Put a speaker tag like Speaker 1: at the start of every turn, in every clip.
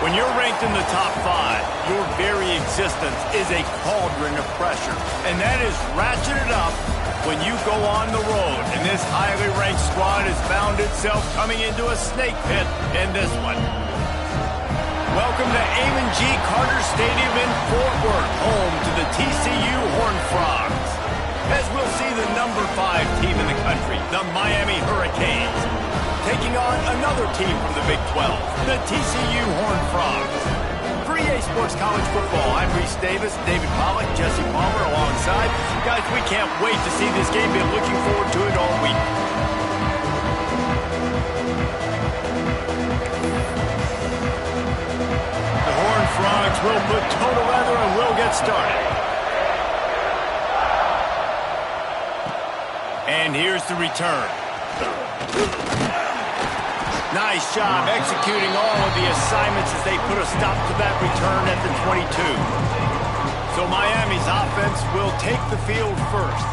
Speaker 1: When you're ranked in the top 5, your very existence is a cauldron of pressure. And that is ratcheted up when you go on the road. And this highly ranked squad has found itself coming into a snake pit in this one. Welcome to Amon G. Carter Stadium in Fort Worth, home to the TCU Horned Frogs. As we'll see the number 5 team in the country, the Miami Hurricanes, taking on another team from the Big 12, the TCU Horned Frogs. For EA Sports College Football, I'm Reese Davis, David Pollack, Jesse Palmer alongside. Guys, we can't wait to see this game. Been looking forward to it all week. The Horned Frogs will put total leather and we'll get started. And here's the return. Nice job executing all of the assignments as they put a stop to that return at the 22. So Miami's offense will take the field first.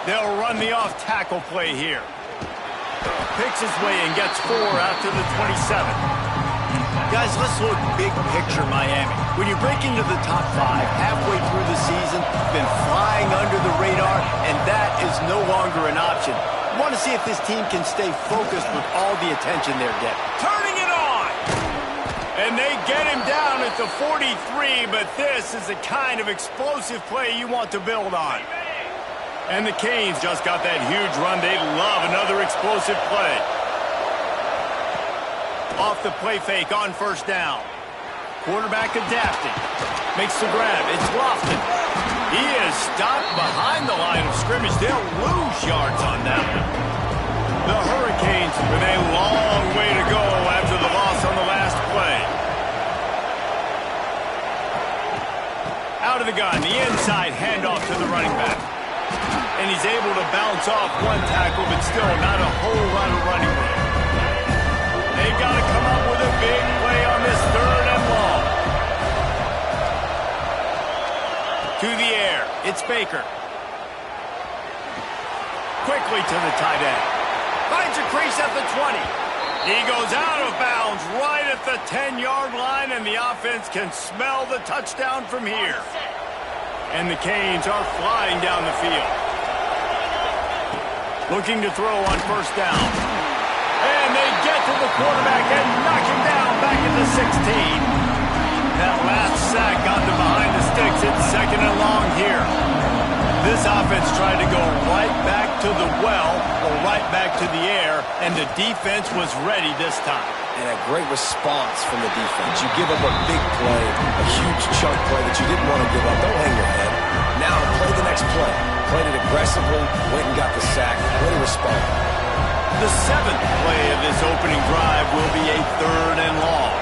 Speaker 1: They'll run the off-tackle play here. Picks his way and gets 4 out to the 27. Guys, let's look big picture Miami. When you break into the top 5 halfway through the season, been flying under the radar, and that is no longer an option. You want to see if this team can stay focused with all the attention they're getting. Turning it on! And they get him down at the 43, but this is the kind of explosive play you want to build on. And the Canes just got that huge run. They love another explosive play. Off the play fake on first down. Quarterback adapting. Makes the grab. It's Lofton. He is stopped behind the line of scrimmage. They'll lose yards on that one. The Hurricanes with a long way to go after the loss on the last play. Out of the gun. The inside handoff to the running back. And he's able to bounce off one tackle, but still not a whole lot of running room. They've got to come up with a big play on this 3rd and long. To the air, it's Baker. Quickly to the tight end. Finds a crease at the 20. He goes out of bounds right at the 10-yard line, and the offense can smell the touchdown from here. And the Canes are flying down the field. Looking to throw on first down. And they get to the quarterback and knock him down back at the 16. That last sack got them behind the sticks. It's 2nd and long here. This offense tried to go right back to the well or right back to the air, and the defense was ready this time.
Speaker 2: And a great response from the defense. You give up a big play, a huge chunk play that you didn't want to give up. Don't hang your head. Now play the next play. Played it aggressively, went and got the sack. Way to respond.
Speaker 1: The 7th play of this opening drive will be a 3rd and long.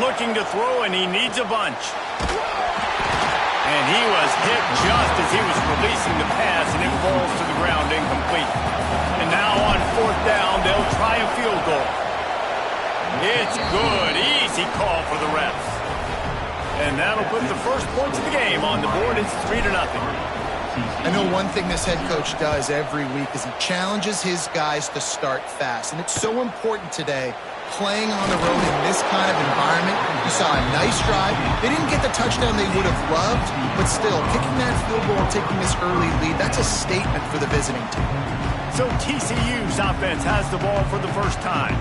Speaker 1: Looking to throw, and he needs a bunch. And he was hit just as he was releasing the pass, and it falls to the ground incomplete. And now on 4th down, they'll try a field goal. It's good. Easy call for the refs. And that'll put the first points of the game on the board. It's 3-0.
Speaker 3: I know one thing this head coach does every week is he challenges his guys to start fast. And it's so important today, playing on the road in this kind of environment. You saw a nice drive. They didn't get the touchdown they would have loved, but still, kicking that field goal and taking this early lead, that's a statement for the visiting team.
Speaker 1: So TCU's offense has the ball for the first time.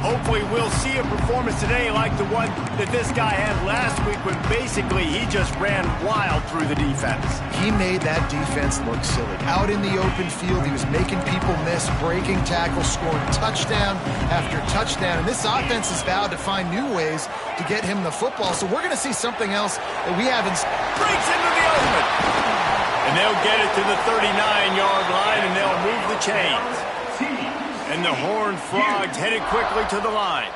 Speaker 1: Hopefully we'll see a performance today like the one that this guy had last week when basically he just ran wild through the defense.
Speaker 3: He made that defense look silly. Out in the open field, he was making people miss, breaking tackles, scoring touchdown after touchdown. And this offense has vowed to find new ways to get him the football. So we're going to see something else that we haven't.
Speaker 1: Breaks into the open. And they'll get it to the 39-yard line, and they'll move the chains. And the Horned Frogs headed quickly to the line.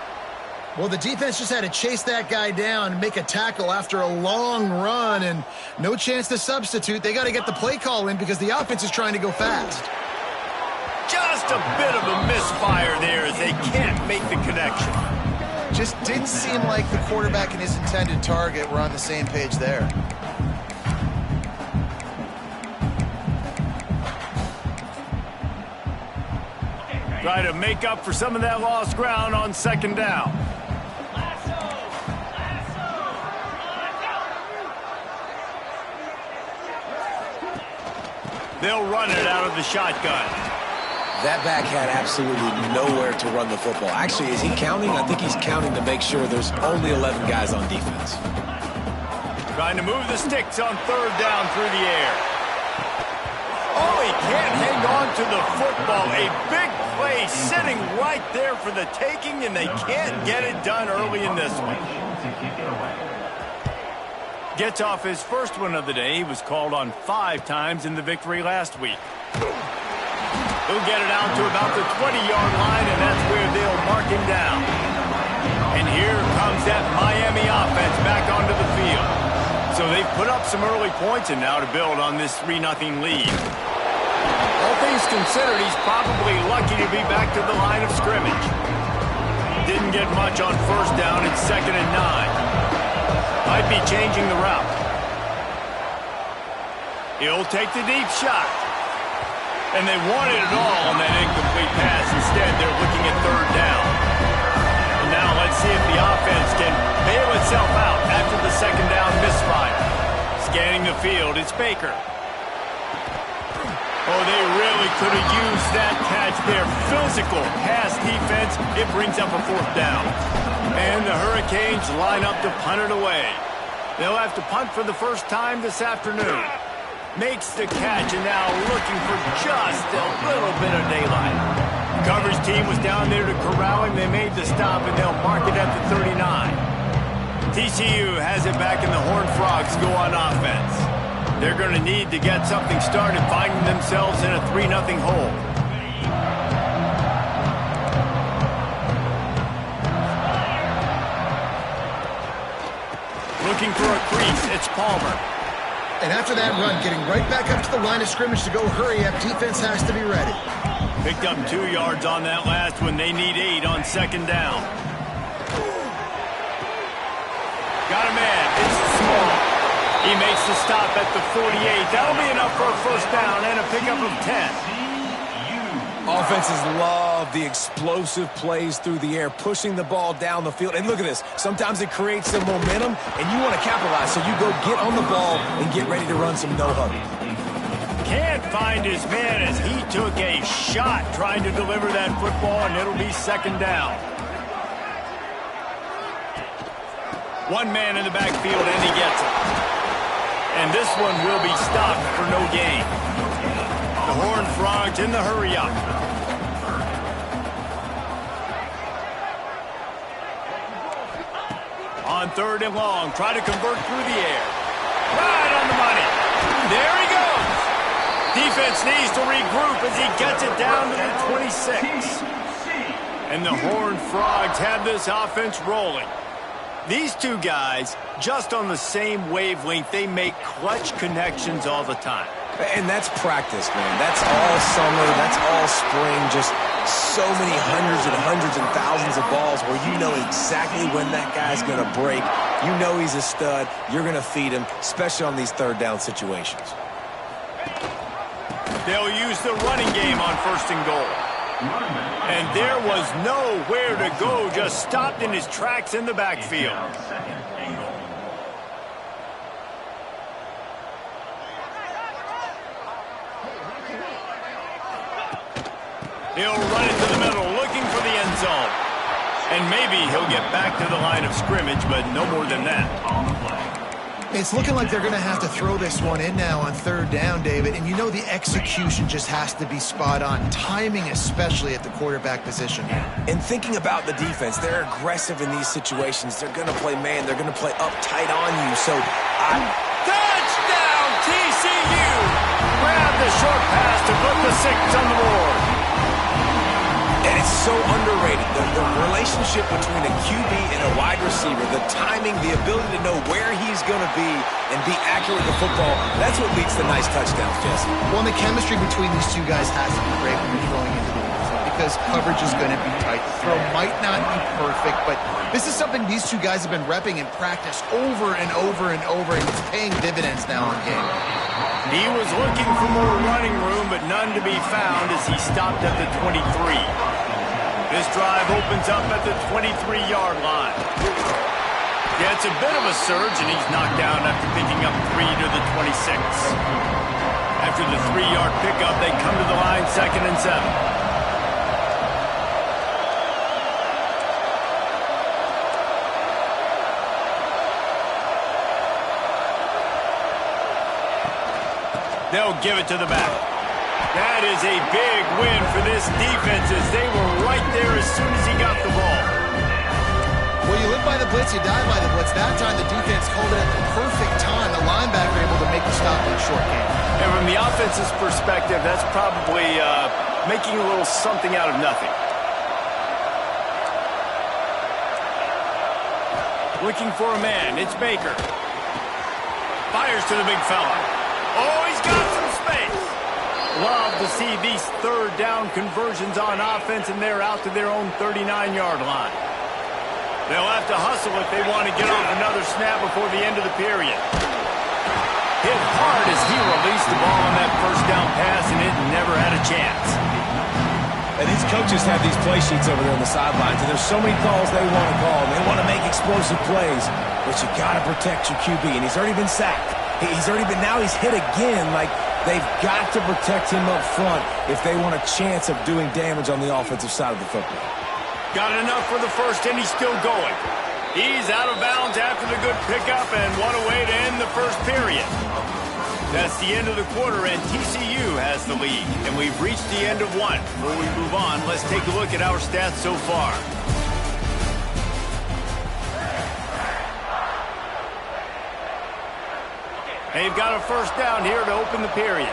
Speaker 3: Well, the defense just had to chase that guy down and make a tackle after a long run, and no chance to substitute. They got to get the play call in because the offense is trying to go fast.
Speaker 1: Just a bit of a misfire there as they can't make the connection.
Speaker 3: Just didn't seem like the quarterback and his intended target were on the same page there.
Speaker 1: Try to make up for some of that lost ground on second down. They'll run it out of the shotgun.
Speaker 2: That back had absolutely nowhere to run the football. Actually, is he counting? I think he's counting to make sure there's only 11 guys on defense.
Speaker 1: Trying to move the sticks on third down through the air. Oh, he can't hang on to the football. A big play sitting right there for the taking, and they can't get it done early in this one. Gets off his first one of the day. He was called on 5 times in the victory last week. He'll get it out to about the 20-yard line, and that's where they'll mark him down. And here comes that Miami offense back onto the field. So they've put up some early points, and now to build on this 3-0 lead. All things considered, he's probably lucky to be back to the line of scrimmage. Didn't get much on first down. It's 2nd and 9. Might be changing the route. He'll take the deep shot. And they wanted it all on that incomplete pass. Instead, they're looking at third down. And now let's see if the offense can bail itself out after the second down misfire. Scanning the field, it's Baker. Oh, they really could have used that catch there. Physical pass defense. It brings up a 4th down. And the Hurricanes line up to punt it away. They'll have to punt for the first time this afternoon. Makes the catch, and now looking for just a little bit of daylight. The coverage team was down there to corral him. They made the stop, and they'll mark it at the 39. TCU has it back, and the Horned Frogs go on offense. They're going to need to get something started, finding themselves in a 3-0 hole. Looking for a crease, it's Palmer.
Speaker 3: And after that run, getting right back up to the line of scrimmage to go hurry up, defense has to be ready.
Speaker 1: Picked up 2 yards on that last one. They need 8 on second down. Got a man. It's small. He makes the stop at the 48. That'll be enough for a first down and a pickup of 10.
Speaker 2: Offenses love the explosive plays through the air, pushing the ball down the field. And look at this. Sometimes it creates some momentum, and you want to capitalize. So you go get on the ball and get ready to run some no-huddle.
Speaker 1: Can't find his man as he took a shot trying to deliver that football, and it'll be second down. One man in the backfield, and he gets it. And this one will be stopped for no gain. The Horned Frogs in the hurry-up. On 3rd and long, try to convert through the air. Right on the money. There he goes. Defense needs to regroup as he gets it down to the 26. And the Horned Frogs have this offense rolling. These two guys, just on the same wavelength, they make clutch connections all the time.
Speaker 2: And that's practice, man. That's all summer. That's all spring. Just so many hundreds and thousands of balls where you know exactly when that guy's going to break. You know he's a stud. You're going to feed him, especially on these 3rd down situations.
Speaker 1: They'll use the running game on 1st and goal. And there was nowhere to go, just stopped in his tracks in the backfield. He'll run it to the middle, looking for the end zone. And maybe he'll get back to the line of scrimmage, but no more than that.
Speaker 3: It's looking like they're going to have to throw this one in now on 3rd down, David. And you know the execution just has to be spot on. Timing especially at the quarterback position.
Speaker 2: And thinking about the defense, they're aggressive in these situations. They're going to play man. They're going to play uptight on you. So,
Speaker 1: touchdown, TCU! Grab the short pass to put the 6 on the board.
Speaker 2: And it's so underrated. The relationship between a QB and a wide receiver, the timing, the ability to know where he's going to be and be accurate with the football, that's what leads to nice touchdowns, Jesse.
Speaker 3: Well, and the chemistry between these two guys has to be great when you're throwing into the end zone because coverage is going to be tight. The throw might not be perfect, but this is something these two guys have been repping in practice over and over and over, and it's paying dividends now in game.
Speaker 1: He was looking for more running room, but none to be found as he stopped at the 23. This drive opens up at the 23-yard line. Yeah, it's a bit of a surge, and he's knocked down after picking up 3 to the 26. After the 3-yard pickup, they come to the line 2nd and 7. They'll give it to the back. That is a big win for this defense as they were right there as soon as he got the ball.
Speaker 3: Well, you live by the blitz, you die by the blitz. That time the defense called it at the perfect time. The linebacker able to make the stop in a short game.
Speaker 1: And from the offense's perspective, that's probably making a little something out of nothing. Looking for a man. It's Baker. Fires to the big fella. Oh, he's got some space. Love to see these third down conversions on offense, and they're out to their own 39-yard line. They'll have to hustle if they want to get off another snap before the end of the period. Hit hard as he released the ball on that first down pass, and it never had a chance.
Speaker 2: And these coaches have these play sheets over there on the sidelines, and there's so many calls they want to call. They want to make explosive plays, but you got to protect your QB, and he's already been sacked. Now he's hit again. Like, they've got to protect him up front if they want a chance of doing damage on the offensive side of the football.
Speaker 1: Got enough for the first, and he's still going. He's out of bounds after the good pickup, and what a way to end the first period. That's the end of the quarter, and TCU has the lead. And we've reached the end of one. Before we move on, let's take a look at our stats so far. They've got a first down here to open the period.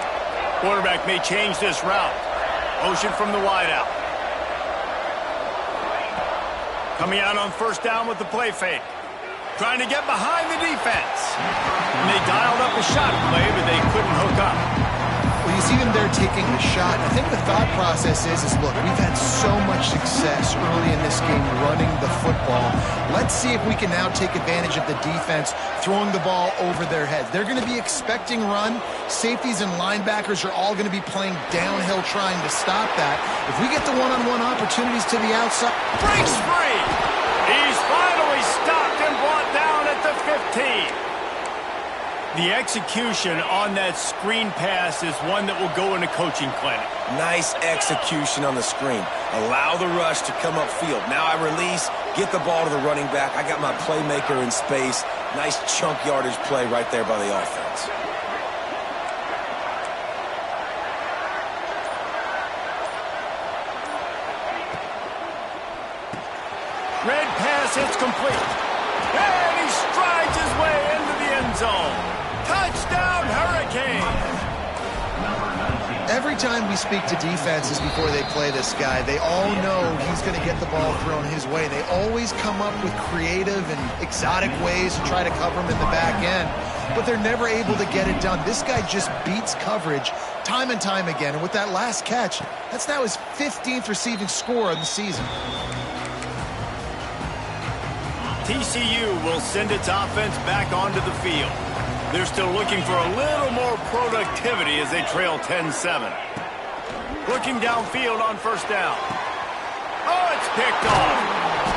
Speaker 1: Quarterback may change this route. Motion from the wideout. Coming out on first down with the play fake. Trying to get behind the defense. And they dialed up a shot play, but they couldn't hook up.
Speaker 3: Well, you see them there taking the shot. And I think the thought process is look, we've had so much success early in this game running the football. Let's see if we can now take advantage of the defense throwing the ball over their heads. They're going to be expecting run. Safeties and linebackers are all going to be playing downhill trying to stop that. If we get the one-on-one opportunities to the outside.
Speaker 1: Breaks free. He's finally stopped and brought down at the 15. The execution on that screen pass is one that will go in a coaching clinic.
Speaker 2: Nice execution on the screen. Allow the rush to come upfield. Now I release, get the ball to the running back. I got my playmaker in space. Nice chunk yardage play right there by the offense.
Speaker 1: Red pass, it's complete. And he strides his way into the end zone. Touchdown, Hurricanes!
Speaker 3: Every time we speak to defenses before they play this guy, they all know he's going to get the ball thrown his way. They always come up with creative and exotic ways to try to cover him in the back end, but they're never able to get it done. This guy just beats coverage time and time again, and with that last catch, that's now his 15th receiving score of the season.
Speaker 1: TCU will send its offense back onto the field. They're still looking for a little more productivity as they trail 10-7. Looking downfield on first down. Oh, it's picked off.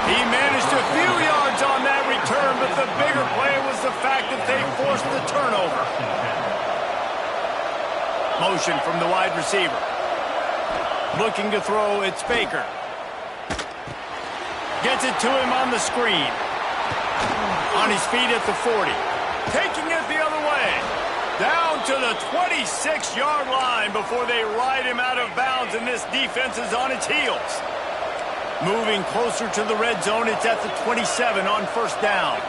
Speaker 1: He managed a few yards on that return, but the bigger play was the fact that they forced the turnover. Motion from the wide receiver. Looking to throw, it's Baker. Gets it to him on the screen. On his feet at the 40. Taking it the other way. Down to the 26-yard line before they ride him out of bounds, and this defense is on its heels. Moving closer to the red zone, it's at the 27 on first down.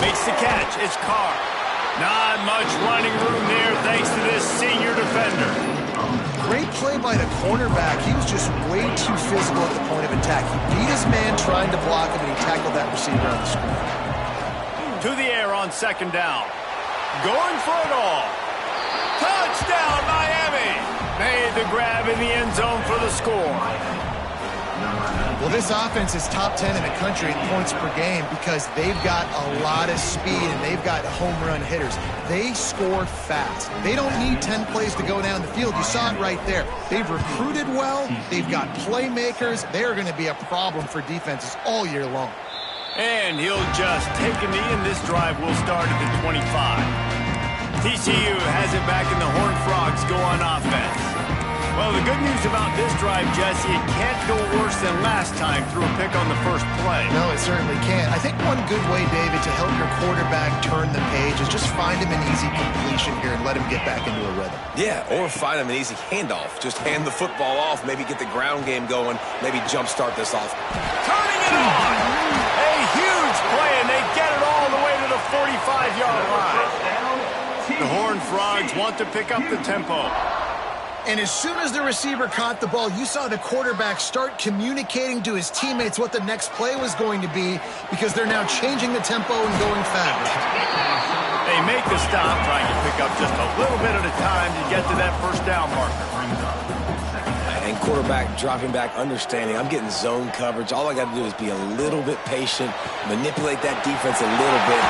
Speaker 1: Makes the catch, it's Carr. Not much running room there thanks to this senior defender.
Speaker 3: Great play by the cornerback, he was just way too physical at the point of attack. He beat his man trying to block him, and he tackled that receiver on the screen.
Speaker 1: To the air on second down. Going for it all. Touchdown, Miami! Made the grab in the end zone for the score.
Speaker 3: Well, this offense is top 10 in the country in points per game because they've got a lot of speed and they've got home run hitters. They score fast. They don't need 10 plays to go down the field. You saw it right there. They've recruited well. They've got playmakers. They're going to be a problem for defenses all year long.
Speaker 1: And he'll just take a knee, and this drive will start at the 25. TCU has it back, and the Horned Frogs go on offense. Well, the good news about this drive, Jesse, it can't go worse than last time through a pick on the first play.
Speaker 3: No, it certainly can't. I think one good way, David, to help your quarterback turn the page is just find him an easy completion here and let him get back into a rhythm.
Speaker 2: Yeah, or find him an easy handoff. Just hand the football off, maybe get the ground game going, maybe jumpstart this off.
Speaker 1: Turning it on! A huge play, and they get it all the way to the 45-yard line. The Horned Frogs want to pick up the tempo.
Speaker 3: And as soon as the receiver caught the ball, you saw the quarterback start communicating to his teammates what the next play was going to be because they're now changing the tempo and going fast.
Speaker 1: They make the stop, trying to pick up just a little bit at a time to get to that first down marker.
Speaker 2: And quarterback dropping back, understanding I'm getting zone coverage. All I got to do is be a little bit patient, manipulate that defense a little bit.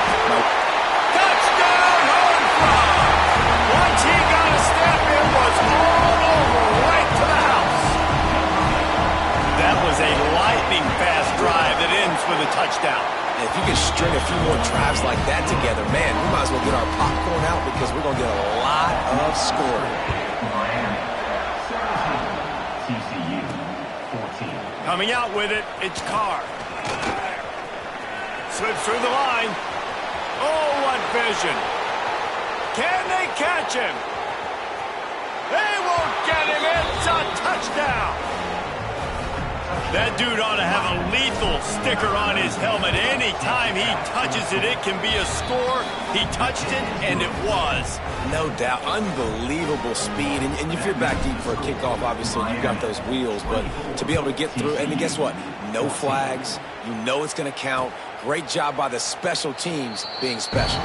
Speaker 1: Touchdown, Horned Frogs! Once he got a step, it was all over, right to the house. That was a lightning-fast drive that ends with a touchdown.
Speaker 2: And if you can string a few more drives like that together, man, we might as well get our popcorn out because we're going to get a lot of scoring.
Speaker 4: TCU 14.
Speaker 1: Coming out with it, it's Carr. Slips through the line. Oh, what vision. Can they catch him? They won't get him. It's a touchdown. That dude ought to have a lethal sticker on his helmet. Anytime he touches it, it can be a score. He touched it, and it was.
Speaker 2: No doubt. Unbelievable speed. And if you're back deep for a kickoff, obviously, you've got those wheels. But to be able to get through, and guess what? No flags. You know it's going to count. Great job by the special teams being special.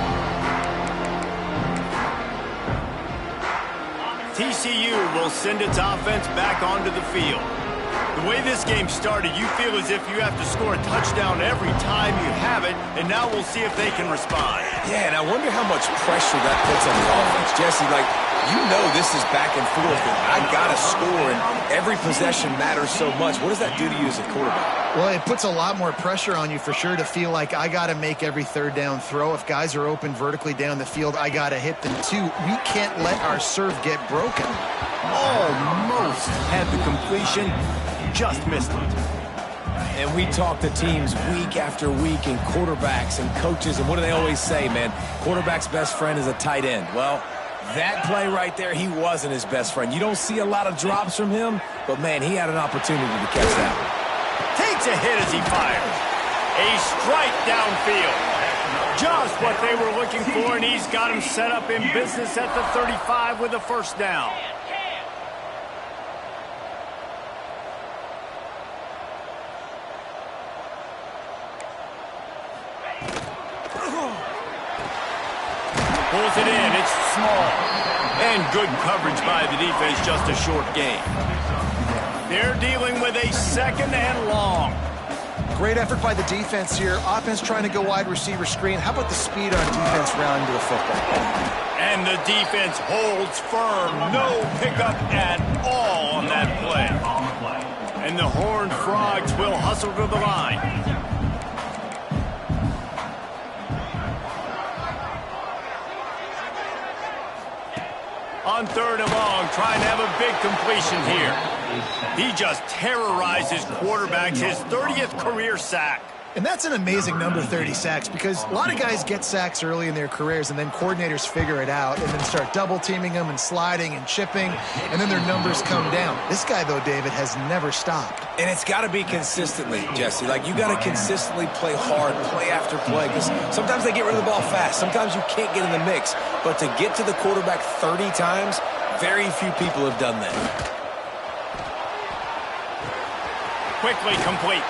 Speaker 1: TCU will send its offense back onto the field. The way this game started, you feel as if you have to score a touchdown every time you have it, and now we'll see if they can respond.
Speaker 2: Yeah, and I wonder how much pressure that puts on the offense. Jesse, you know this is back and forth, and I got to score, and every possession matters so much. What does that do to you as a quarterback?
Speaker 3: Well, it puts a lot more pressure on you for sure to feel like I got to make every third down throw. If guys are open vertically down the field, I got to hit them too. We can't let our serve get broken.
Speaker 1: Almost had the completion, just missed it.
Speaker 2: And we talk to teams week after week and quarterbacks and coaches, and what do they always say, man? Quarterback's best friend is a tight end. Well, that play right there, he wasn't his best friend. You don't see a lot of drops from him, but, man, he had an opportunity to catch that one.
Speaker 1: Takes a hit as he fires. A strike downfield. Just what they were looking for, and he's got him set up in business at the 35 with a first down. Pulls it in. It's small. And good coverage by the defense, just a short gain. They're dealing with a second and long.
Speaker 3: Great effort by the defense here. Offense trying to go wide receiver screen. How about the speed on defense rounding to the football?
Speaker 1: And the defense holds firm. No pickup at all on that play. And the Horned Frogs will hustle to the line. On third and long, trying to have a big completion here. He just terrorized his quarterbacks, his 30th career sack.
Speaker 3: And that's an amazing number, 30 sacks, because a lot of guys get sacks early in their careers, and then coordinators figure it out and then start double-teaming them and sliding and chipping, and then their numbers come down. This guy, though, David, has never stopped.
Speaker 2: And it's got to be consistently, Jesse. You got to consistently play hard, play after play, because sometimes they get rid of the ball fast. Sometimes you can't get in the mix. But to get to the quarterback 30 times, very few people have done that.
Speaker 1: quickly complete.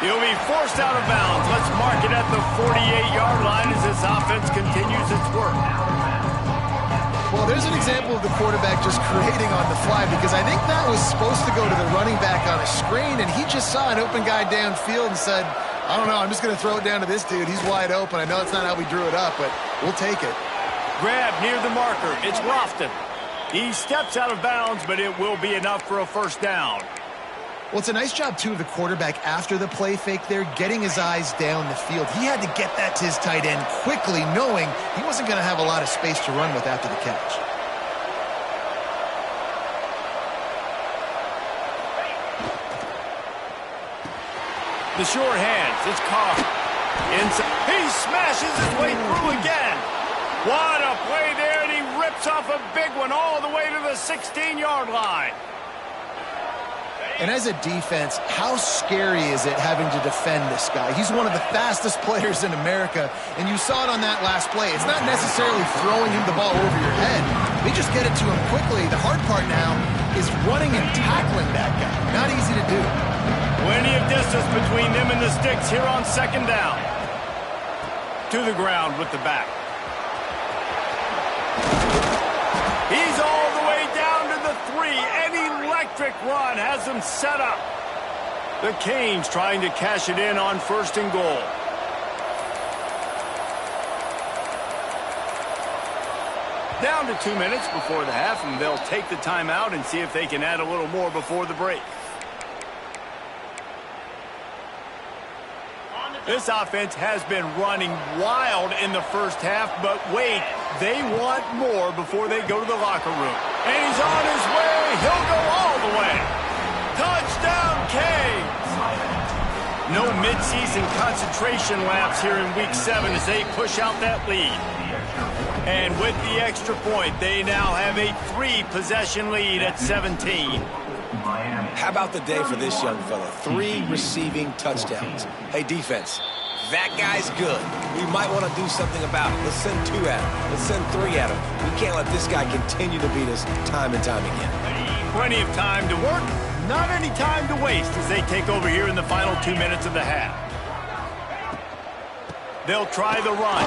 Speaker 1: He'll be forced out of bounds. Let's mark it at the 48-yard line as this offense continues its work.
Speaker 3: Well, there's an example of the quarterback just creating on the fly, because I think that was supposed to go to the running back on a screen, and he just saw an open guy downfield and said, I don't know, I'm just going to throw it down to this dude. He's wide open. I know it's not how we drew it up, but we'll take it.
Speaker 1: Grab near the marker. It's Lofton. He steps out of bounds, but it will be enough for a first down.
Speaker 3: Well, it's a nice job, too, of the quarterback after the play fake there, getting his eyes down the field. He had to get that to his tight end quickly, knowing he wasn't going to have a lot of space to run with after the catch.
Speaker 1: The short hands. It's Carr. He smashes his way through again. What a play there, and he rips off a big one all the way to the 16-yard line.
Speaker 3: And as a defense, how scary is it having to defend this guy? He's one of the fastest players in America, and you saw it on that last play. It's not necessarily throwing him the ball over your head. They just get it to him quickly. The hard part now is running and tackling that guy. Not easy to do.
Speaker 1: Plenty of distance between them and the sticks here on second down. To the ground with the back. He's all the way down to the 3. An electric run has him set up. The Canes trying to cash it in on first and goal. Down to 2 minutes before the half, and they'll take the timeout and see if they can add a little more before the break. This offense has been running wild in the first half, but wait, they want more before they go to the locker room. And he's on his way. He'll go all the way. Touchdown, Canes! No midseason concentration laps here in Week 7 as they push out that lead. And with the extra point, they now have a 3-possession lead at 17.
Speaker 2: How about the day for this young fella? 3 receiving touchdowns. Hey, defense, that guy's good. We might want to do something about it. Let's send 2 at him. Let's send 3 at him. We can't let this guy continue to beat us time and time again.
Speaker 1: Plenty of time to work, not any time to waste as they take over here in the final 2 minutes of the half. They'll try the run.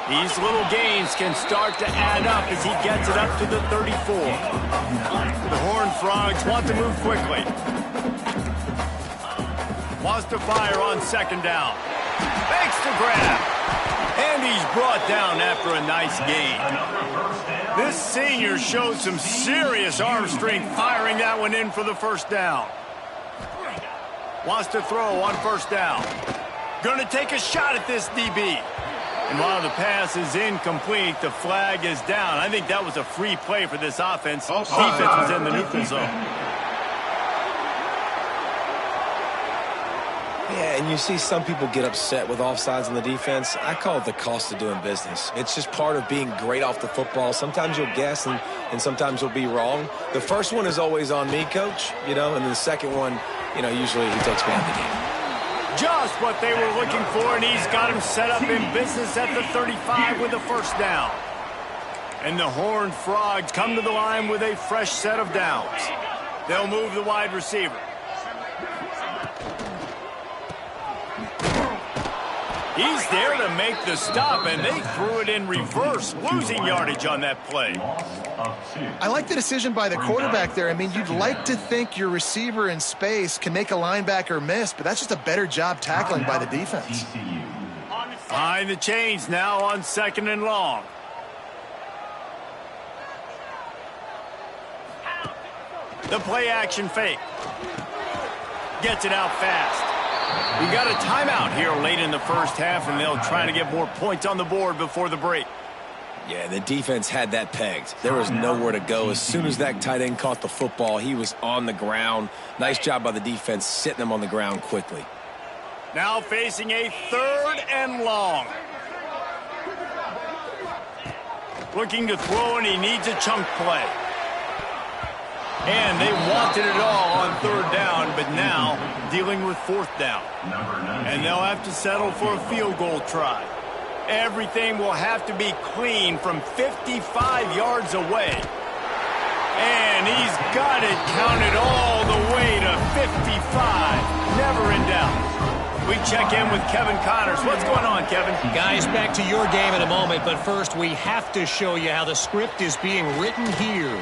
Speaker 1: These little gains can start to add up as he gets it up to the 34. The Horned Frogs want to move quickly. Wants to fire on second down. Makes the grab. And he's brought down after a nice gain. This senior showed some serious arm strength firing that one in for the first down. Wants to throw on first down. Going to take a shot at this DB. And while the pass is incomplete, the flag is down. I think that was a free play for this offense. Defense was in the neutral zone.
Speaker 2: Yeah, and you see some people get upset with offsides on the defense. I call it the cost of doing business. It's just part of being great off the football. Sometimes you'll guess and sometimes you'll be wrong. The first one is always on me, Coach, and then the second one, usually he takes me out of the game.
Speaker 1: Just what they were looking for, and he's got him set up in business at the 35 with a first down. And the Horned Frogs come to the line with a fresh set of downs. They'll move the wide receiver. He's there to make the stop, and they threw it in reverse, losing yardage on that play.
Speaker 3: I like the decision by the quarterback there. I mean, you'd like to think your receiver in space can make a linebacker miss, but that's just a better job tackling by the defense.
Speaker 1: Behind the chains now on second and long. The play action fake. Gets it out fast. We got a timeout here late in the first half, and they'll try to get more points on the board before the break.
Speaker 2: Yeah, the defense had that pegged. There was nowhere to go. As soon as that tight end caught the football, he was on the ground. Nice job by the defense sitting him on the ground quickly.
Speaker 1: Now facing a third and long. Looking to throw, and he needs a chunk play. And they wanted it all on third down, but now dealing with fourth down. And they'll have to settle for a field goal try. Everything will have to be clean from 55 yards away. And he's got it counted all the way to 55. never in doubt. We check in with Kevin Connors. What's going on, Kevin?
Speaker 5: Guys, back to your game in a moment, but first we have to show you how the script is being written here.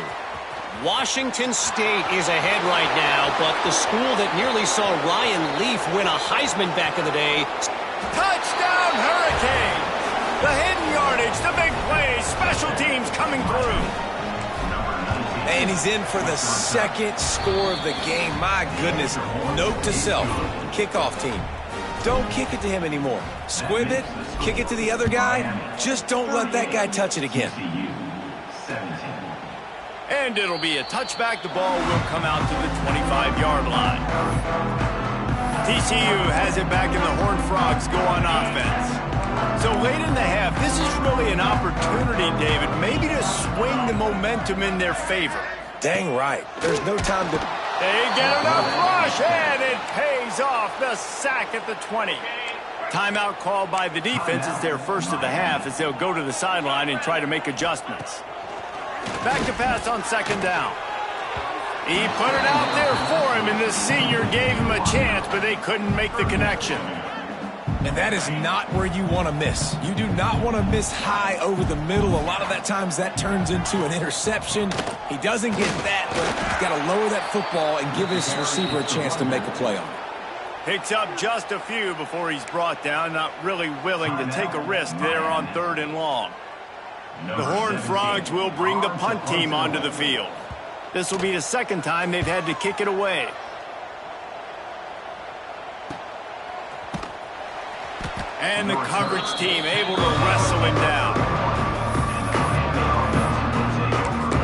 Speaker 5: Washington State is ahead right now, but the school that nearly saw Ryan Leaf win a Heisman back in the day.
Speaker 1: Touchdown, Hurricane! The hidden yardage, the big plays, special teams coming through.
Speaker 2: And he's in for the second score of the game. My goodness. Note to self, kickoff team. Don't kick it to him anymore. Squib it, kick it to the other guy. Just don't let that guy touch it again.
Speaker 1: And it'll be a touchback. The ball will come out to the 25-yard line. TCU has it back, and the Horned Frogs go on offense. So late in the half, this is really an opportunity, David, maybe to swing the momentum in their favor.
Speaker 2: Dang right. There's no time to...
Speaker 1: They get enough rush, and it pays off. The sack at the 20. Timeout called by the defense. It's their first of the half as they'll go to the sideline and try to make adjustments. Back to pass on second down. He put it out there for him, and the senior gave him a chance, but they couldn't make the connection.
Speaker 2: And that is not where you want to miss. You do not want to miss high over the middle. A lot of that times that turns into an interception. He doesn't get that, but he's got to lower that football and give his receiver a chance to make a play on it.
Speaker 1: Picks up just a few before he's brought down, not really willing to take a risk there on 3rd and long. The Horned Frogs will bring the punt team onto the field. This will be the second time they've had to kick it away. And the coverage team able to wrestle him down.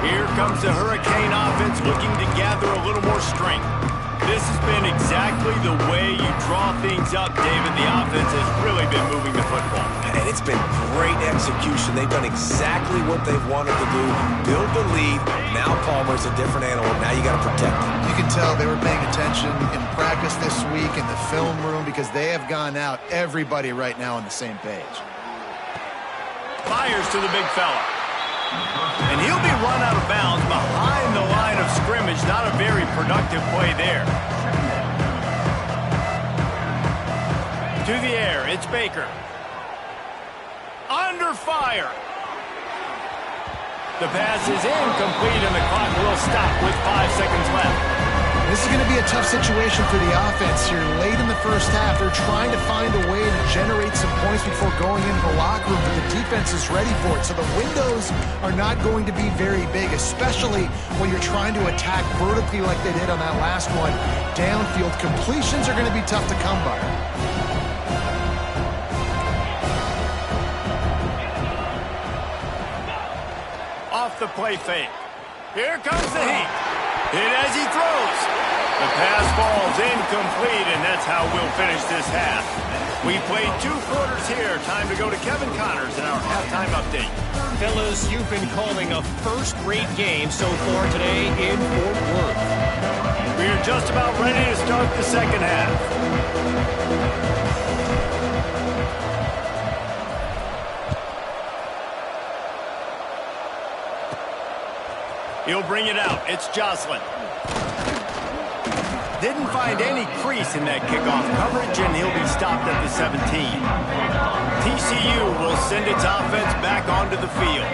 Speaker 1: Here comes the Hurricane offense looking to gather a little more strength. This has been exactly the way you draw things up, David. The offense has really been moving the football.
Speaker 2: And it's been great execution. They've done exactly what they've wanted to do. Build the lead. Now Palmer's a different animal. Now you got to protect him.
Speaker 3: You can tell they were paying attention in practice this week in the film room because they have gone out, everybody right now on the same page.
Speaker 1: Fires to the big fella. And he'll be run out of bounds behind the line of scrimmage. Not a very productive play there. To the air, it's Baker. Under fire. The pass is incomplete, and the clock will stop with 5 seconds left.
Speaker 3: This is going to be a tough situation for the offense here. Late in the first half, they're trying to find a way to generate some points before going into the locker room, but the defense is ready for it. So the windows are not going to be very big, especially when you're trying to attack vertically like they did on that last one. Downfield completions are going to be tough to come by.
Speaker 1: Off the play fake. Here comes the heat. Hit as he throws. The pass falls incomplete, and that's how we'll finish this half. We played 2 quarters here. Time to go to Kevin Connors in our halftime update.
Speaker 5: Fellas, you've been calling a first-rate game so far today in Fort Worth.
Speaker 1: We're just about ready to start the second half. He'll bring it out. It's Jocelyn. Didn't find any crease in that kickoff coverage, and he'll be stopped at the 17. TCU will send its offense back onto the field.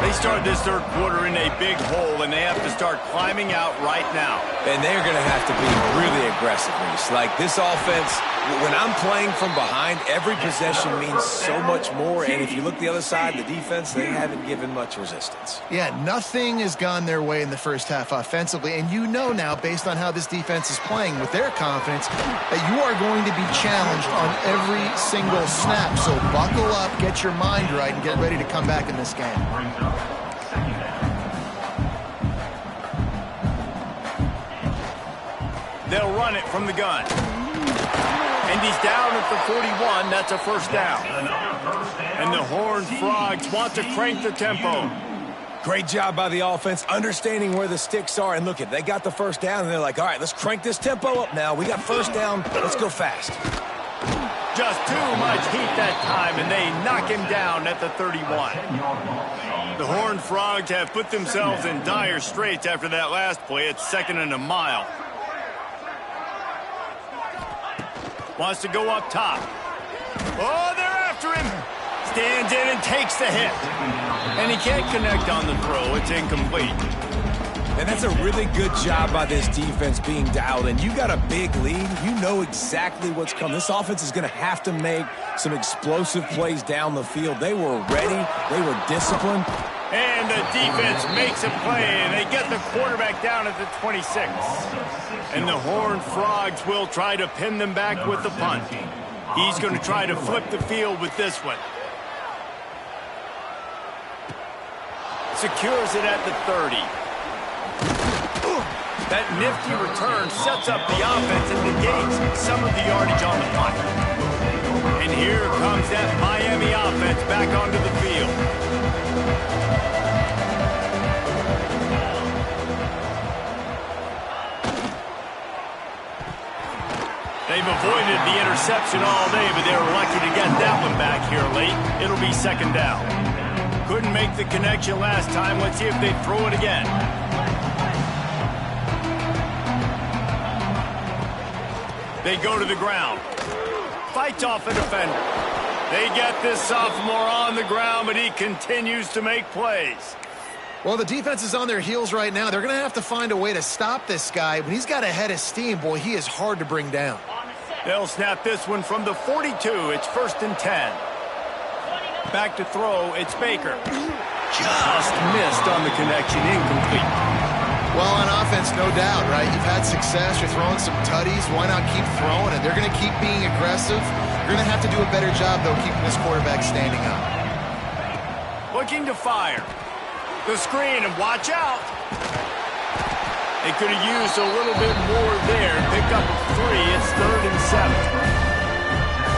Speaker 1: They start this third quarter in a big hole, and they have to start climbing out right now.
Speaker 2: And they're going to have to be really aggressive. Like this offense, when I'm playing from behind, every possession means so much more. And if you look the other side, the defense, they haven't given much resistance.
Speaker 3: Yeah, nothing has gone their way in the first half offensively. And you know now, based on how this defense is playing with their confidence, that you are going to be challenged on every single snap. So buckle up, get your mind right, and get ready to come back in this game.
Speaker 1: They'll run it from the gun. And he's down at the 41. That's a first down. And the Horned Frogs want to crank the tempo.
Speaker 2: Great job by the offense, understanding where the sticks are. And look, they got the first down, and they're like, all right, let's crank this tempo up now. We got first down. Let's go fast.
Speaker 1: Just too much heat that time, and they knock him down at the 31. The Horned Frogs have put themselves in dire straits after that last play. It's 2nd and a mile. Wants to go up top. Oh, they're after him. Stands in and takes the hit. And he can't connect on the throw. It's incomplete.
Speaker 2: And that's a really good job by this defense being dialed in. You got a big lead. You know exactly what's coming. This offense is going to have to make some explosive plays down the field. They were ready. They were disciplined.
Speaker 1: And the defense makes a play, and they get the quarterback down at the 26. And the Horned Frogs will try to pin them back with the punt. He's going to try to flip the field with this one. Secures it at the 30. That nifty return sets up the offense and negates some of the yardage on the punt. And here comes that Miami offense back onto the field. They've avoided the interception all day, but they were lucky to get that one back here late. It'll be second down. Couldn't make the connection last time. Let's see if they throw it again. They go to the ground. Fights off a defender. They get this sophomore on the ground, but he continues to make plays.
Speaker 3: Well, the defense is on their heels right now. They're going to have to find a way to stop this guy. When he's got a head of steam, boy, he is hard to bring down.
Speaker 1: They'll snap this one from the 42. It's 1st and 10. Back to throw. It's Baker. Just missed on the connection. Incomplete.
Speaker 3: Well, on offense, no doubt, right? You've had success. You're throwing some tutties. Why not keep throwing it? They're going to keep being aggressive. You're going to have to do a better job, though, keeping this quarterback standing up.
Speaker 1: Looking to fire. The screen, and watch out. They could have used a little bit more there. Pick up 3. It's 3rd and 7.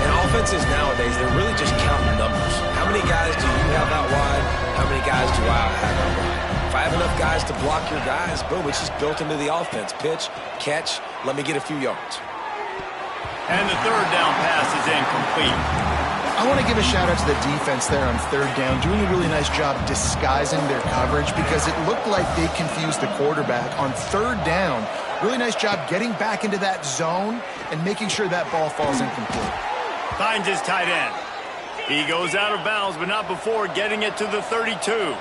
Speaker 2: And offenses nowadays, they're really just counting numbers. How many guys do you have out wide? How many guys do I have out wide? If I have enough guys to block your guys, boom, it's just built into the offense. Pitch, catch, let me get a few yards.
Speaker 1: And the 3rd down pass is incomplete.
Speaker 3: I want to give a shout out to the defense there on 3rd down, doing a really nice job disguising their coverage because it looked like they confused the quarterback on 3rd down. Really nice job getting back into that zone and making sure that ball falls incomplete.
Speaker 1: Finds his tight end. He goes out of bounds, but not before getting it to the 32.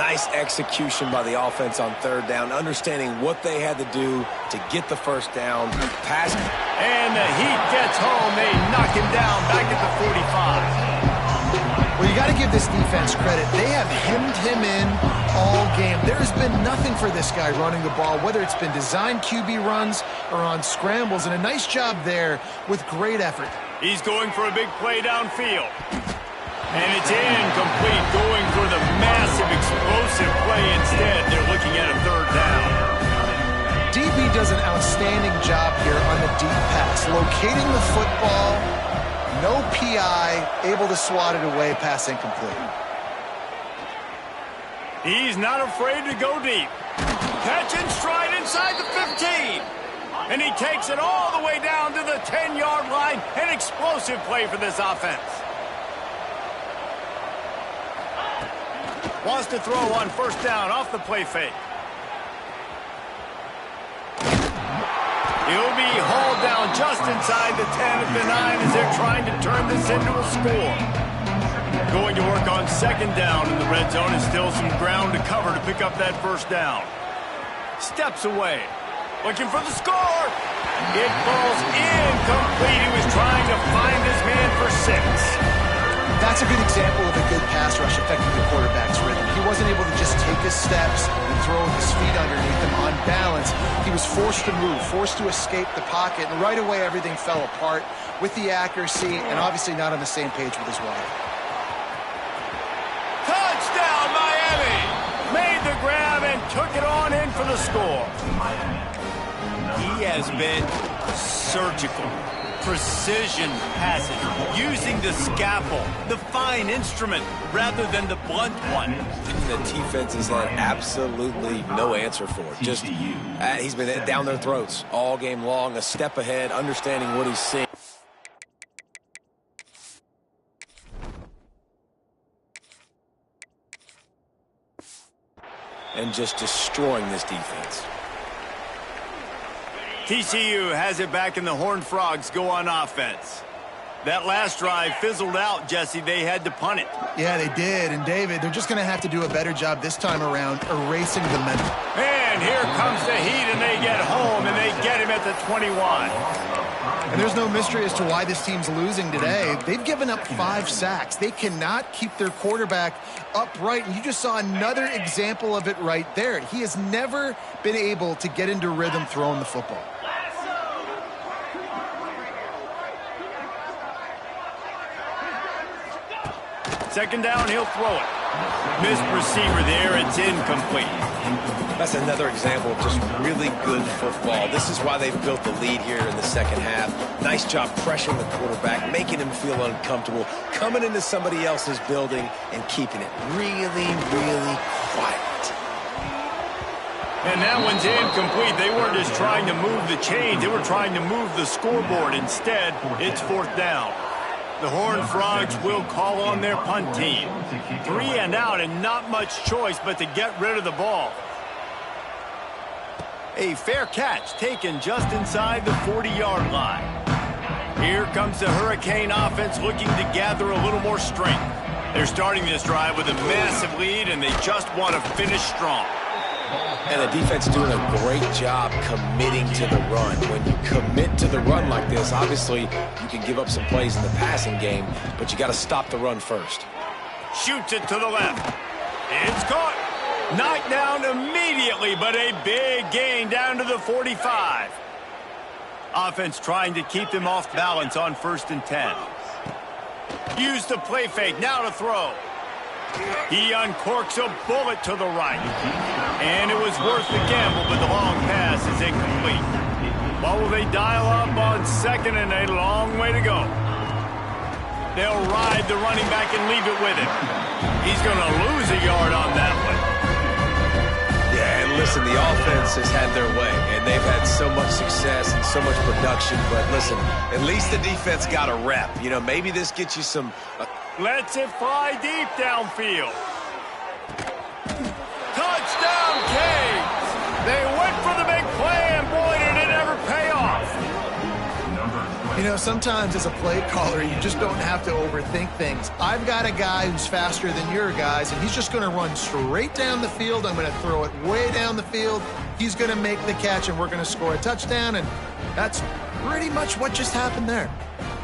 Speaker 2: Nice execution by the offense on 3rd down, understanding what they had to do to get the 1st down. Pass.
Speaker 1: And the Heat gets home. They knock him down back at the 45.
Speaker 3: Well, you got to give this defense credit. They have hemmed him in all game. There has been nothing for this guy running the ball, whether it's been designed QB runs or on scrambles, and a nice job there with great effort.
Speaker 1: He's going for a big play downfield. And it's incomplete, going for the massive explosive play instead. They're looking at a 3rd down.
Speaker 3: DB does an outstanding job here on the deep pass, locating the football, no PI, able to swat it away, pass incomplete.
Speaker 1: He's not afraid to go deep. Catch and stride inside the 15. And he takes it all the way down to the 10-yard line. An explosive play for this offense. Wants to throw on 1st down off the play fake. He'll be hauled down just inside the 10 at the 9 as they're trying to turn this into a score. Going to work on 2nd down in the red zone is still some ground to cover to pick up that 1st down. Steps away. Looking for the score. It falls incomplete. He was trying to find his man for 6.
Speaker 3: That's a good example of a good pass rush affecting the quarterback's rhythm. He wasn't able to just take his steps and throw with his feet underneath him on balance. He was forced to move, forced to escape the pocket, and right away everything fell apart with the accuracy and obviously not on the same page with his wife.
Speaker 1: Touchdown, Miami! Made the grab and took it on in for the score. He has been surgical. Precision passing, using the scalpel, the fine instrument, rather than the blunt one.
Speaker 2: The defense has had absolutely no answer for it. Just he's been down their throats all game long, a step ahead, understanding what he's seeing. And just destroying this defense.
Speaker 1: TCU has it back, and the Horned Frogs go on offense. That last drive fizzled out, Jesse. They had to punt it.
Speaker 3: Yeah, they did. And, David, they're just going to have to do a better job this time around erasing the mental.
Speaker 1: And here comes the Heat, and they get home, and they get him at the 21.
Speaker 3: And there's no mystery as to why this team's losing today. They've given up 5 sacks. They cannot keep their quarterback upright. And you just saw another example of it right there. He has never been able to get into rhythm throwing the football.
Speaker 1: Second down, he'll throw it. Missed receiver there, it's incomplete.
Speaker 2: That's another example of just really good football. This is why they've built the lead here in the second half. Nice job pressuring the quarterback, making him feel uncomfortable, coming into somebody else's building and keeping it really, really quiet.
Speaker 1: And that one's incomplete. They weren't just trying to move the chains, they were trying to move the scoreboard. Instead, it's fourth down. The Horned Frogs will call on their punt team. 3 and out, and not much choice but to get rid of the ball. A fair catch taken just inside the 40-yard line. Here comes the Hurricane offense looking to gather a little more strength. They're starting this drive with a massive lead, and they just want to finish strong.
Speaker 2: And the defense doing a great job committing to the run. When you commit to the run like this, obviously you can give up some plays in the passing game, but you got to stop the run first.
Speaker 1: Shoots it to the left. It's caught. Knocked down immediately, but a big gain down to the 45. Offense trying to keep them off balance on 1st and 10. Used the play fake, now to throw. He uncorks a bullet to the right. And it was worth the gamble, but the long pass is incomplete. What will they dial up on 2nd and a long way to go? They'll ride the running back and leave it with him. He's going to lose a yard on that one.
Speaker 2: Yeah, and listen, the offense has had their way, and they've had so much success and so much production. But listen, at least the defense got a rep. You know, maybe this gets you some...
Speaker 1: Lets it fly deep downfield. Touchdown, Canes! They went for the big play, and boy, did it ever pay off.
Speaker 3: You know, sometimes as a play caller, you just don't have to overthink things. I've got a guy who's faster than your guys, and he's just going to run straight down the field. I'm going to throw it way down the field. He's going to make the catch, and we're going to score a touchdown, and that's pretty much what just happened there.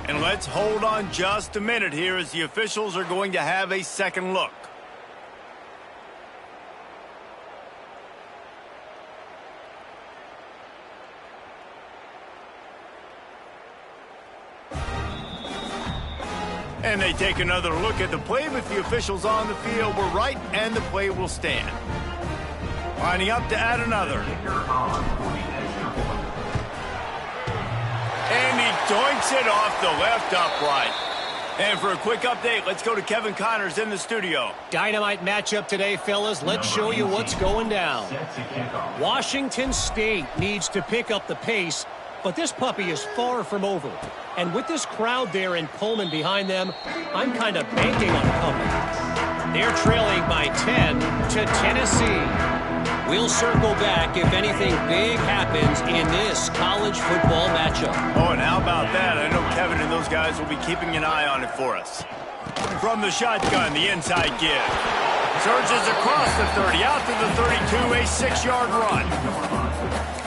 Speaker 1: And let's hold on just a minute here as the officials are going to have a second look. And they take another look at the play with the officials on the field. We're right, and the play will stand. Lining up to add another. And he doinks it off the left upright. And for a quick update, let's go to Kevin Connors in the studio.
Speaker 5: Dynamite matchup today, fellas. Let's show you what's going down. Washington State needs to pick up the pace, but this puppy is far from over. And with this crowd there in Pullman behind them, I'm kind of banking on a comeback. They're trailing by 10 to Tennessee. We'll circle back if anything big happens in this college football matchup.
Speaker 1: Oh, and how about that? I know Kevin and those guys will be keeping an eye on it for us. From the shotgun, the inside give. Surges across the 30, out to the 32, a 6-yard run.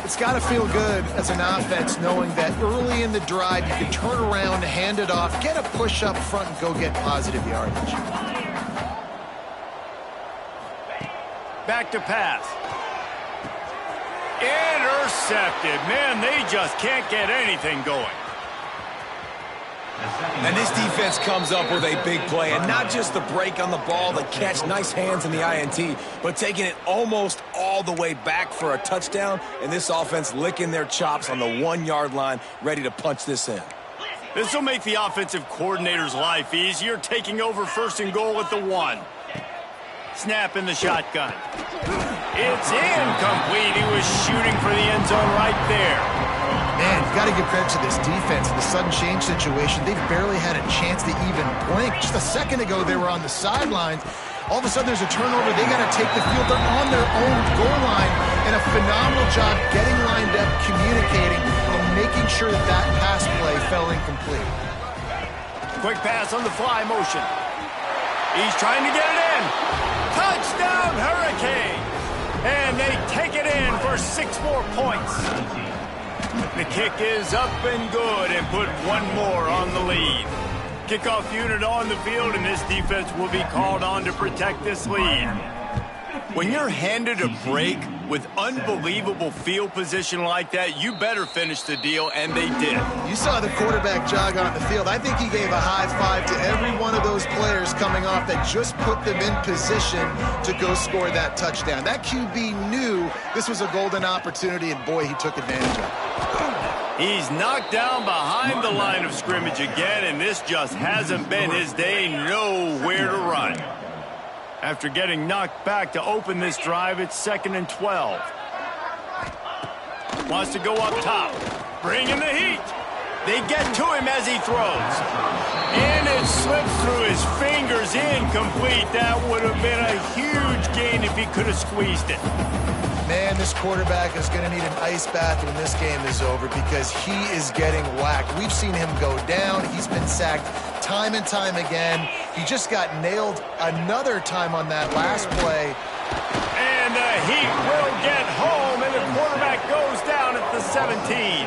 Speaker 3: It's got to feel good as an offense knowing that early in the drive you can turn around, hand it off, get a push up front, and go get positive yardage.
Speaker 1: Back to pass. Intercepted. Man, they just can't get anything going.
Speaker 2: And this defense comes up with a big play, and not just the break on the ball, the catch, nice hands in the INT, but taking it almost all the way back for a touchdown, and this offense licking their chops on the 1-yard line, ready to punch this in.
Speaker 1: This will make the offensive coordinator's life easier, taking over 1st and goal at the 1. Snap in the shotgun. It's incomplete. He was shooting for the end zone right there.
Speaker 3: Man, you've got to give credit to this defense. In the sudden change situation, they've barely had a chance to even blink. Just a second ago, they were on the sidelines, All of a sudden, there's a turnover. They got to take the field. They're on their own goal line, and a phenomenal job getting lined up, communicating, and making sure that that pass play fell incomplete.
Speaker 1: Quick pass on the fly motion. He's trying to get it in. Touchdown, Hurricane! And they take it in for 6 more points. The kick is up and good and put one more on the lead. Kickoff unit on the field, and this defense will be called on to protect this lead. When you're handed a break with unbelievable field position like that, you better finish the deal, and they did.
Speaker 3: You saw the quarterback jog on the field. I think he gave a high five to every one of those players coming off that just put them in position to go score that touchdown. That QB knew this was a golden opportunity, and boy, he took advantage of it.
Speaker 1: He's knocked down behind the line of scrimmage again, and this just hasn't been his day. Nowhere to run. After getting knocked back to open this drive, it's 2nd and 12. Wants to go up top. Bring in the heat. They get to him as he throws. And it slips through his fingers, incomplete. That would have been a huge gain if he could have squeezed it.
Speaker 3: Man, this quarterback is going to need an ice bath when this game is over because he is getting whacked. We've seen him go down. He's been sacked time and time again. He just got nailed another time on that last play.
Speaker 1: And the Heat will get home, and the quarterback goes down at the 17.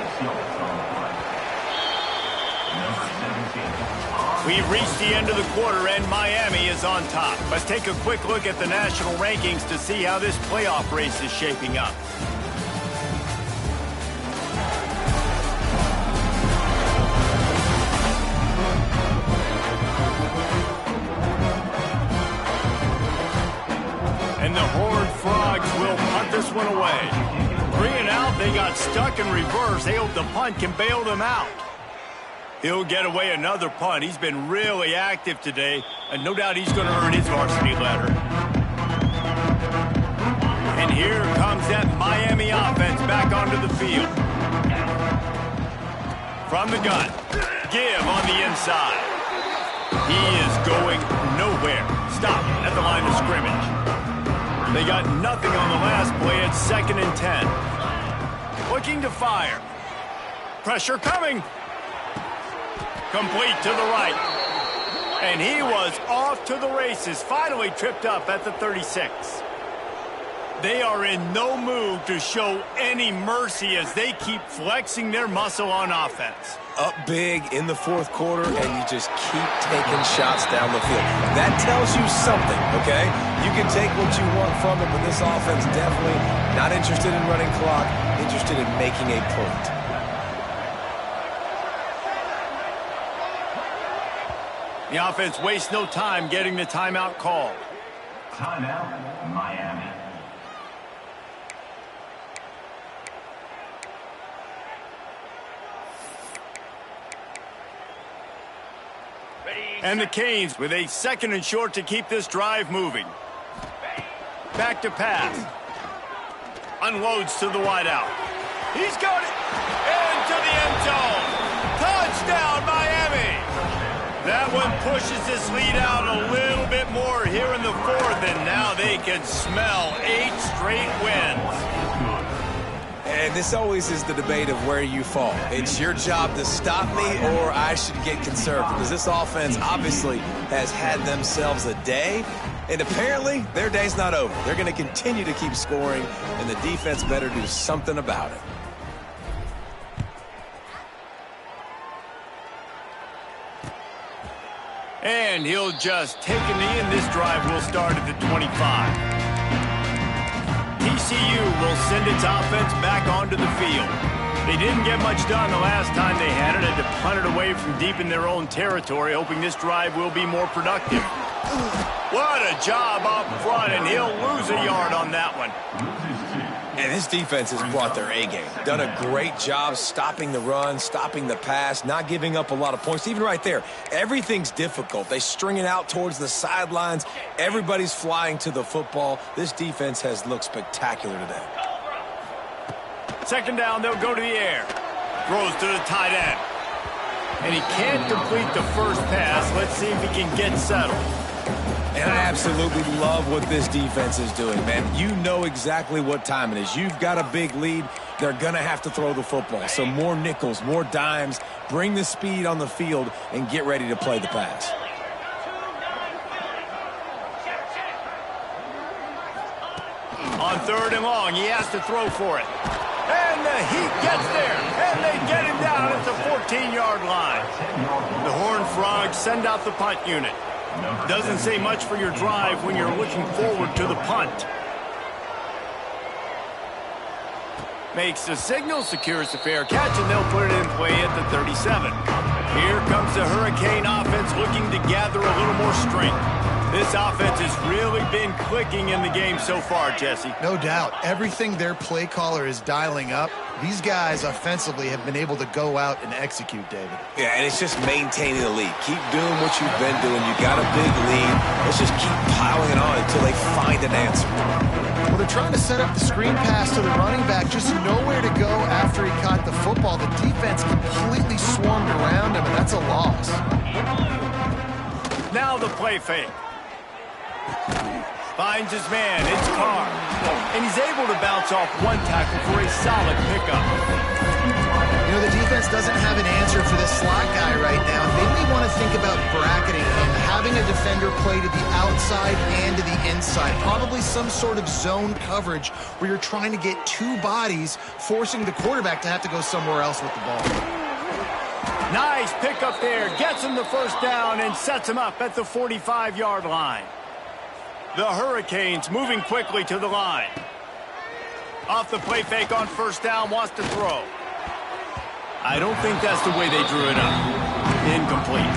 Speaker 1: We've reached the end of the quarter, and Miami is on top. Let's take a quick look at the national rankings to see how this playoff race is shaping up. And the Horned Frogs will punt this one away. 3 and out, they got stuck in reverse. They hope the punt can bail them out. He'll get away another punt. He's been really active today, and no doubt he's going to earn his varsity letter. And here comes that Miami offense back onto the field. From the gun, give on the inside. He is going nowhere. Stop at the line of scrimmage. They got nothing on the last play. It's 2nd and 10. Looking to fire. Pressure coming. Complete to the right. And he was off to the races. Finally tripped up at the 36. They are in no mood to show any mercy as they keep flexing their muscle on offense.
Speaker 2: Up big in the 4th quarter, and you just keep taking shots down the field. That tells you something, okay? You can take what you want from it, but this offense definitely not interested in running clock, interested in making a point.
Speaker 1: The offense wastes no time getting the timeout called.
Speaker 4: Timeout, Miami.
Speaker 1: And the Canes with a 2nd and short to keep this drive moving. Back to pass. Unloads to the wideout. He's got it into the end zone. Touchdown, Miami. That one pushes this lead out a little bit more here in the 4th, and now they can smell 8 straight wins.
Speaker 2: And this always is the debate of where you fall. It's your job to stop me, or I should get conservative, because this offense obviously has had themselves a day, and apparently their day's not over. They're going to continue to keep scoring, and the defense better do something about it.
Speaker 1: And he'll just take a knee, and this drive will start at the 25. TCU will send its offense back onto the field. They didn't get much done the last time they had it. Had to punt it away from deep in their own territory, hoping this drive will be more productive. What a job up front, and he'll lose a yard on that one.
Speaker 2: And this defense has brought their A-game. Done a great job stopping the run, stopping the pass, not giving up a lot of points. Even right there, everything's difficult. They string it out towards the sidelines. Everybody's flying to the football. This defense has looked spectacular today.
Speaker 1: 2nd down, they'll go to the air. Throws to the tight end. And he can't complete the first pass. Let's see if he can get settled.
Speaker 2: And I absolutely love what this defense is doing, man. You know exactly what time it is. You've got a big lead. They're going to have to throw the football. So more nickels, more dimes, bring the speed on the field, and get ready to play the pass.
Speaker 1: On 3rd and long, he has to throw for it. And the Heat gets there, and they get him down at the 14-yard line. The Horned Frogs send out the punt unit. Doesn't say much for your drive when you're looking forward to the punt. Makes the signal, secures the fair catch, and they'll put it in play at the 37. Here comes the Hurricane offense looking to gather a little more strength. This offense has really been clicking in the game so far, Jesse.
Speaker 3: No doubt. Everything their play caller is dialing up, these guys offensively have been able to go out and execute, David.
Speaker 2: Yeah, and it's just maintaining the lead. Keep doing what you've been doing. You got a big lead. Let's just keep piling it on until they find an answer.
Speaker 3: Well, they're trying to set up the screen pass to the running back, just nowhere to go after he caught the football. The defense completely swarmed around him, and that's a loss.
Speaker 1: Now the play fake. Finds his man, it's Carr. And he's able to bounce off one tackle for a solid pickup.
Speaker 3: You know, the defense doesn't have an answer for this slot guy right now. They may want to think about bracketing him, having a defender play to the outside and to the inside. Probably some sort of zone coverage where you're trying to get two bodies, forcing the quarterback to have to go somewhere else with the ball.
Speaker 1: Nice pickup there. Gets him the first down and sets him up at the 45-yard line. The Hurricanes moving quickly to the line. Off the play fake on 1st down, wants to throw. I don't think that's the way they drew it up. Incomplete.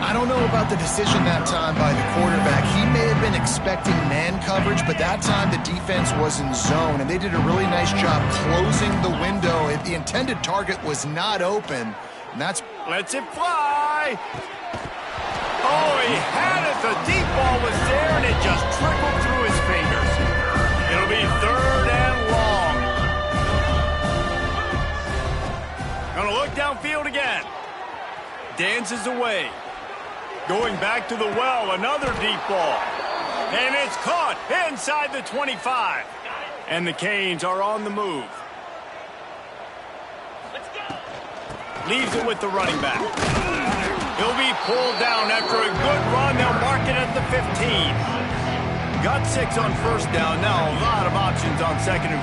Speaker 3: I don't know about the decision that time by the quarterback. He may have been expecting man coverage, but that time the defense was in zone, and they did a really nice job closing the window. The intended target was not open, and that's...
Speaker 1: Lets it fly! Oh, he had it. The deep ball was there, and it just trickled through his fingers. It'll be 3rd and long. Gonna look downfield again. Dances away. Going back to the well, another deep ball. And it's caught inside the 25. And the Canes are on the move. Leaves it with the running back. He'll be pulled down after a good run. They'll mark it at the 15. Got 6 on 1st down. Now a lot of options on 2nd and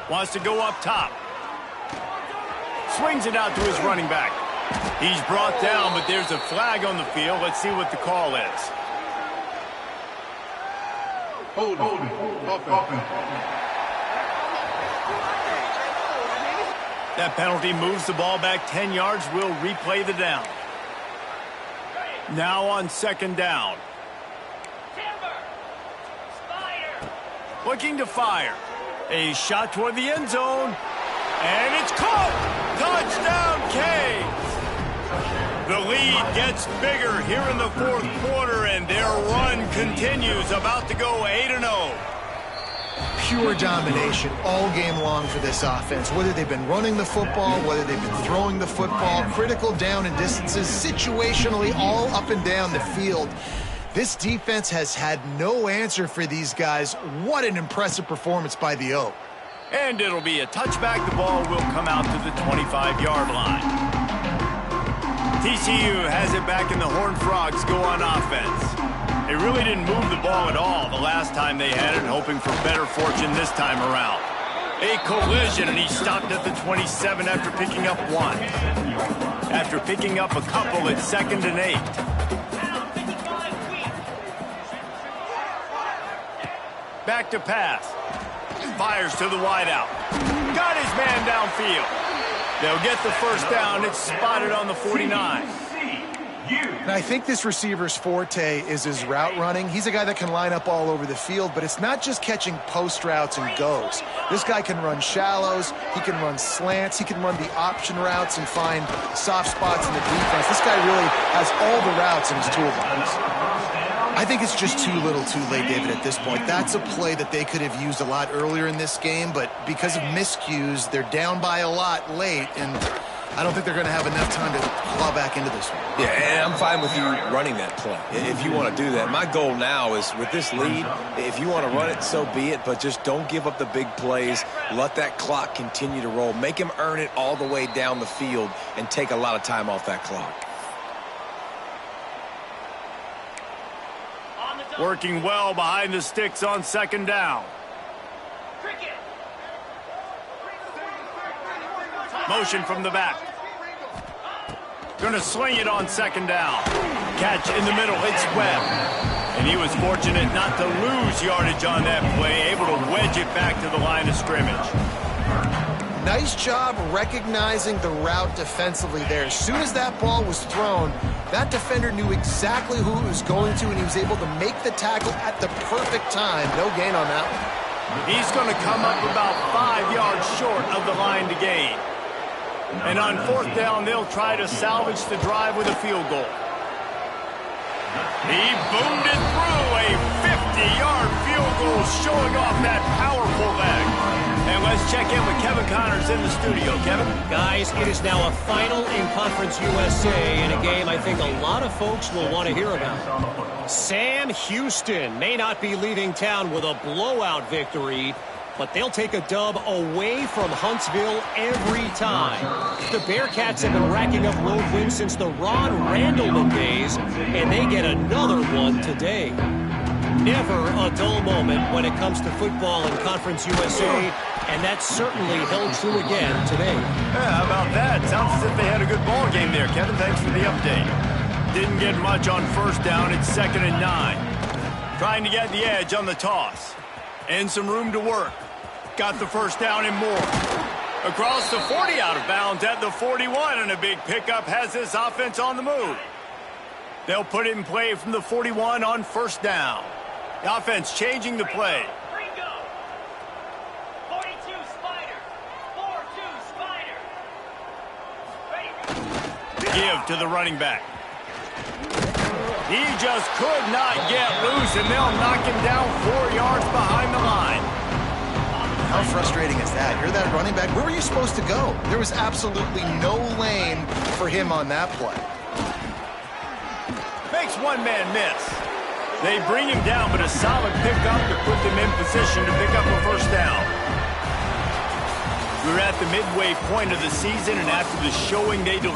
Speaker 1: 4. Wants to go up top. Swings it out to his running back. He's brought down, but there's a flag on the field. Let's see what the call is.
Speaker 6: Hold it.
Speaker 1: That penalty moves the ball back 10 yards. We'll replay the down. Now on 2nd down. Looking to fire. A shot toward the end zone. And it's caught! Touchdown, Canes! The lead gets bigger here in the 4th quarter, and their run continues. About to go 8-0.
Speaker 3: Pure domination all game long for this offense. Whether they've been running the football, whether they've been throwing the football, critical down and distances, situationally all up and down the field. This defense has had no answer for these guys. What an impressive performance by the Oak.
Speaker 1: And it'll be a touchback. The ball will come out to the 25-yard line. TCU has it back, and the Horned Frogs go on offense. They really didn't move the ball at all the last time they had it, hoping for better fortune this time around. A collision, and he stopped at the 27 after picking up 1. After picking up a couple, it's 2nd and 8. Back to pass. Fires to the wideout. Got his man downfield. They'll get the first down. It's spotted on the 49.
Speaker 3: And I think this receiver's forte is his route running. He's a guy that can line up all over the field, but it's not just catching post routes and goes. This guy can run shallows, he can run slants, he can run the option routes and find soft spots in the defense. This guy really has all the routes in his toolbox. I think it's just too little too late, David, at this point. That's a play that they could have used a lot earlier in this game, but because of miscues, they're down by a lot late, and I don't think they're going to have enough time to claw back into this one.
Speaker 2: Yeah, and I'm fine with you running that play if you want to do that. My goal now is with this lead, if you want to run it, so be it, but just don't give up the big plays. Let that clock continue to roll. Make him earn it all the way down the field and take a lot of time off that clock.
Speaker 1: Working well behind the sticks on second down. Motion from the back. Going to swing it on second down. Catch in the middle. It's Webb. And he was fortunate not to lose yardage on that play. Able to wedge it back to the line of scrimmage.
Speaker 3: Nice job recognizing the route defensively there. As soon as that ball was thrown, that defender knew exactly who it was going to, and he was able to make the tackle at the perfect time. No gain on that one.
Speaker 1: He's going to come up about 5 yards short of the line to gain. And on fourth down, they'll try to salvage the drive with a field goal. He boomed it through a 50-yard field goal, showing off that powerful leg. And let's check in with Kevin Connors in the studio. Kevin?
Speaker 5: Guys, it is now a final in Conference USA in a game I think a lot of folks will want to hear about. Sam Houston may not be leaving town with a blowout victory, but they'll take a dub away from Huntsville every time. The Bearcats have been racking up road wins since the Ron Randleman days, and they get another one today. Never a dull moment when it comes to football in Conference USA, and that certainly held true again today.
Speaker 1: Yeah, how about that? Sounds as if they had a good ball game there, Kevin. Thanks for the update. Didn't get much on first down. It's 2nd and 9. Trying to get the edge on the toss. And some room to work. Got the first down and more. Across the 40, out of bounds at the 41, and a big pickup has this offense on the move. They'll put it in play from the 41 on first down. The offense changing the play. Give to the running back. He just could not get loose, and they'll knock him down 4 yards behind the line.
Speaker 3: How frustrating is that? You're that running back. Where were you supposed to go? There was absolutely no lane for him on that play.
Speaker 1: Makes one man miss. They bring him down, but a solid pickup to put them in position to pick up a first down. We're at the midway point of the season, and after the showing they delivered